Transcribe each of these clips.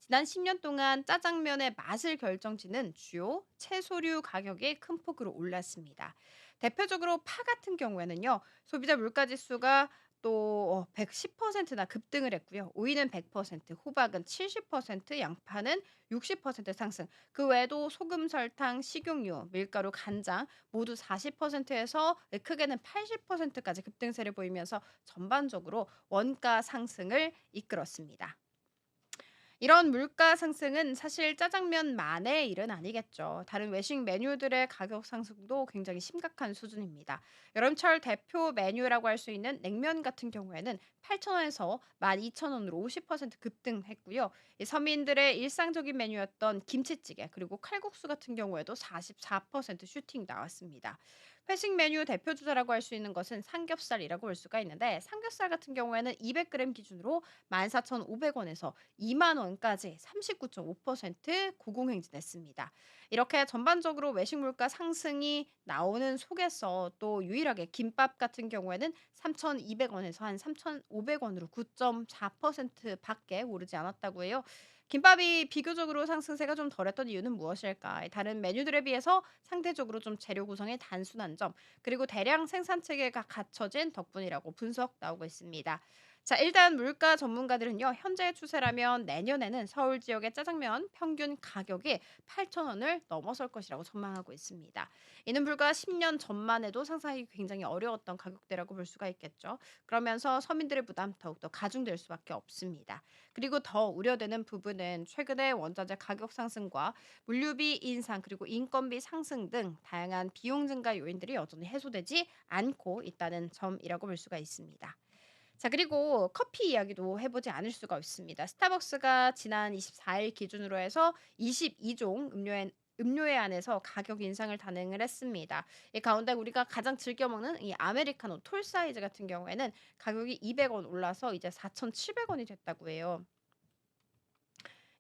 지난 10년 동안 짜장면의 맛을 결정짓는 주요 채소류 가격이 큰 폭으로 올랐습니다. 대표적으로 파 같은 경우에는요, 소비자 물가지수가 또 110%나 급등을 했고요. 오이는 100%, 호박은 70%, 양파는 60% 상승. 그 외에도 소금, 설탕, 식용유, 밀가루, 간장 모두 40%에서 크게는 80%까지 급등세를 보이면서 전반적으로 원가 상승을 이끌었습니다. 이런 물가 상승은 사실 짜장면만의 일은 아니겠죠. 다른 외식 메뉴들의 가격 상승도 굉장히 심각한 수준입니다. 여름철 대표 메뉴라고 할 수 있는 냉면 같은 경우에는 8,000원에서 12,000원으로 50% 급등했고요. 이 서민들의 일상적인 메뉴였던 김치찌개 그리고 칼국수 같은 경우에도 44% 슈팅 나왔습니다. 회식 메뉴 대표 주자라고 할 수 있는 것은 삼겹살이라고 볼 수가 있는데 삼겹살 같은 경우에는 200g 기준으로 14,500원에서 2만 원까지 39.5% 고공행진했습니다. 이렇게 전반적으로 외식 물가 상승이 나오는 속에서 또 유일하게 김밥 같은 경우에는 3,200원에서 한 3,500원으로 9.4% 밖에 오르지 않았다고 해요. 김밥이 비교적으로 상승세가 좀 덜했던 이유는 무엇일까? 다른 메뉴들에 비해서 상대적으로 좀 재료 구성이 단순한 점, 그리고 대량 생산 체계가 갖춰진 덕분이라고 분석 나오고 있습니다. 자, 일단 물가 전문가들은요, 현재의 추세라면 내년에는 서울 지역의 짜장면 평균 가격이 8,000원을 넘어설 것이라고 전망하고 있습니다. 이는 불과 10년 전만 해도 상상하기 굉장히 어려웠던 가격대라고 볼 수가 있겠죠. 그러면서 서민들의 부담 더욱더 가중될 수밖에 없습니다. 그리고 더 우려되는 부분은 최근에 원자재 가격 상승과 물류비 인상 그리고 인건비 상승 등 다양한 비용 증가 요인들이 여전히 해소되지 않고 있다는 점이라고 볼 수가 있습니다. 자, 그리고 커피 이야기도 해 보지 않을 수가 없습니다. 스타벅스가 지난 24일 기준으로 해서 22종 음료에 한해서 가격 인상을 단행을 했습니다. 이 가운데 우리가 가장 즐겨 먹는 이 아메리카노 톨 사이즈 같은 경우에는 가격이 200원 올라서 이제 4,700원이 됐다고 해요.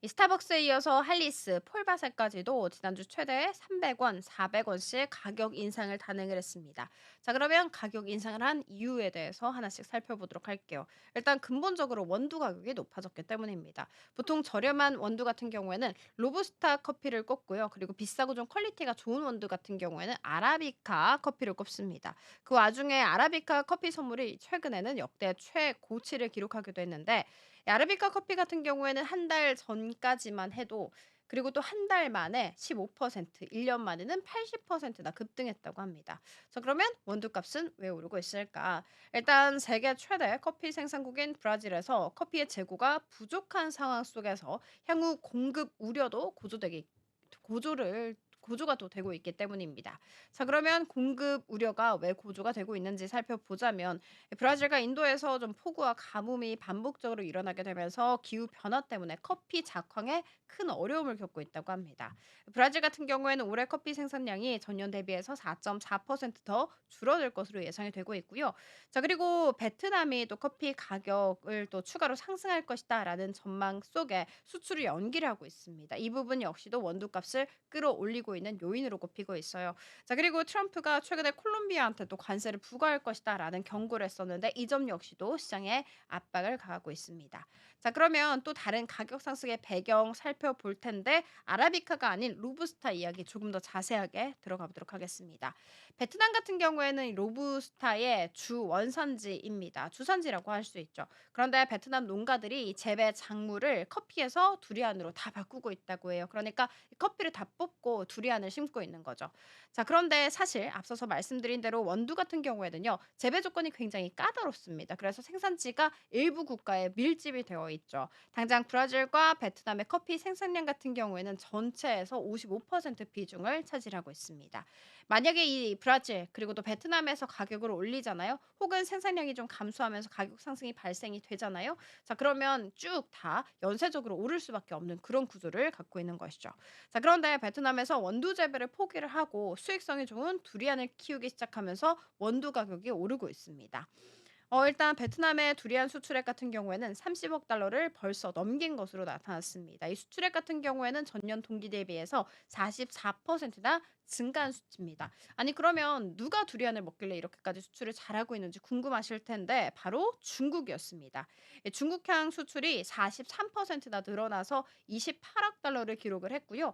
이 스타벅스에 이어서 할리스, 폴바세까지도 지난주 최대 300원, 400원씩 가격 인상을 단행을 했습니다. 자, 그러면 가격 인상을 한 이유에 대해서 하나씩 살펴보도록 할게요. 일단 근본적으로 원두 가격이 높아졌기 때문입니다. 보통 저렴한 원두 같은 경우에는 로부스타 커피를 꼽고요. 그리고 비싸고 좀 퀄리티가 좋은 원두 같은 경우에는 아라비카 커피를 꼽습니다. 그 와중에 아라비카 커피 선물이 최근에는 역대 최고치를 기록하기도 했는데 이 아라비카 커피 같은 경우에는 한 달 전까지만 해도 그리고 또 한 달 만에 15% 1년 만에는 80%나 급등했다고 합니다. 자, 그러면 원두값은 왜 오르고 있을까? 일단 세계 최대 커피 생산국인 브라질에서 커피의 재고가 부족한 상황 속에서 향후 공급 우려도 고조를 고조가 또 되고 있기 때문입니다. 자, 그러면 공급 우려가 왜 고조가 되고 있는지 살펴보자면 브라질과 인도에서 좀 폭우와 가뭄이 반복적으로 일어나게 되면서 기후 변화 때문에 커피 작황에 큰 어려움을 겪고 있다고 합니다. 브라질 같은 경우에는 올해 커피 생산량이 전년 대비해서 4.4%더 줄어들 것으로 예상이 되고 있고요. 자, 그리고 베트남이 또 커피 가격을 또 추가로 상승할 것이다라는 전망 속에 수출을 연기를 하고 있습니다. 이 부분 역시도 원두값을 끌어올리고 있는 요인으로 꼽히고 있어요. 자, 그리고 트럼프가 최근에 콜롬비아한테 또 관세를 부과할 것이다라는 경고를 했었는데 이 점 역시도 시장에 압박을 가하고 있습니다. 자, 그러면 또 다른 가격 상승의 배경 살펴볼 텐데 아라비카가 아닌 로부스타 이야기 조금 더 자세하게 들어가 보도록 하겠습니다. 베트남 같은 경우에는 이 로부스타의 주 원산지입니다. 주산지라고 할 수 있죠. 그런데 베트남 농가들이 이 재배 작물을 커피에서 두리안으로 다 바꾸고 있다고 해요. 그러니까 이 커피를 다 뽑고 두리안을 심고 있는 거죠. 자, 그런데 사실 앞서서 말씀드린 대로 원두 같은 경우에는요. 재배 조건이 굉장히 까다롭습니다. 그래서 생산지가 일부 국가에 밀집이 되어 있죠. 당장 브라질과 베트남의 커피 생산량 같은 경우에는 전체에서 55% 비중을 차지하고 있습니다. 만약에 이 브라질 그리고 또 베트남에서 가격을 올리잖아요. 혹은 생산량이 좀 감소하면서 가격 상승이 발생이 되잖아요. 자, 그러면 쭉 다 연쇄적으로 오를 수밖에 없는 그런 구조를 갖고 있는 것이죠. 자, 그런데 베트남에서 원두 재배를 포기를 하고 수익성이 좋은 두리안을 키우기 시작하면서 원두 가격이 오르고 있습니다. 일단 베트남의 두리안 수출액 같은 경우에는 30억 달러를 벌써 넘긴 것으로 나타났습니다. 이 수출액 같은 경우에는 전년 동기 대비해서 44%나 증가한 수치입니다. 아니 그러면 누가 두리안을 먹길래 이렇게까지 수출을 잘하고 있는지 궁금하실 텐데 바로 중국이었습니다. 중국향 수출이 43%나 늘어나서 28억 달러를 기록을 했고요.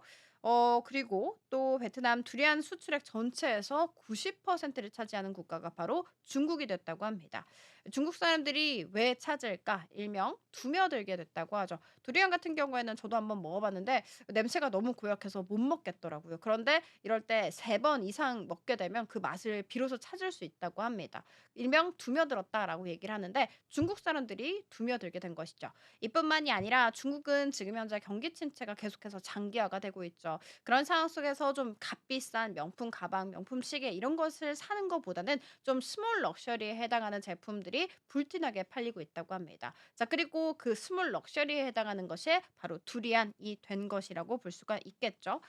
그리고 또 베트남 두리안 수출액 전체에서 90%를 차지하는 국가가 바로 중국이 됐다고 합니다. 중국 사람들이 왜 찾을까? 일명 두며들게 됐다고 하죠. 두리안 같은 경우에는 저도 한번 먹어봤는데 냄새가 너무 고약해서 못 먹겠더라고요. 그런데 이럴 때 3번 이상 먹게 되면 그 맛을 비로소 찾을 수 있다고 합니다. 일명 두며들었다라고 얘기를 하는데 중국 사람들이 두며들게 된 것이죠. 이뿐만이 아니라 중국은 지금 현재 경기 침체가 계속해서 장기화가 되고 있죠. 그런 상황 속에서 좀 값비싼 명품 가방, 명품 시계 이런 것을 사는 것보다는 좀 스몰 럭셔리에 해당하는 제품들이 불티나게 팔리고 있다고 합니다. 자, 그리고 그 스몰 럭셔리에 해당하는 것이 바로 두리안이 된 것이라고 볼 수가 있겠죠.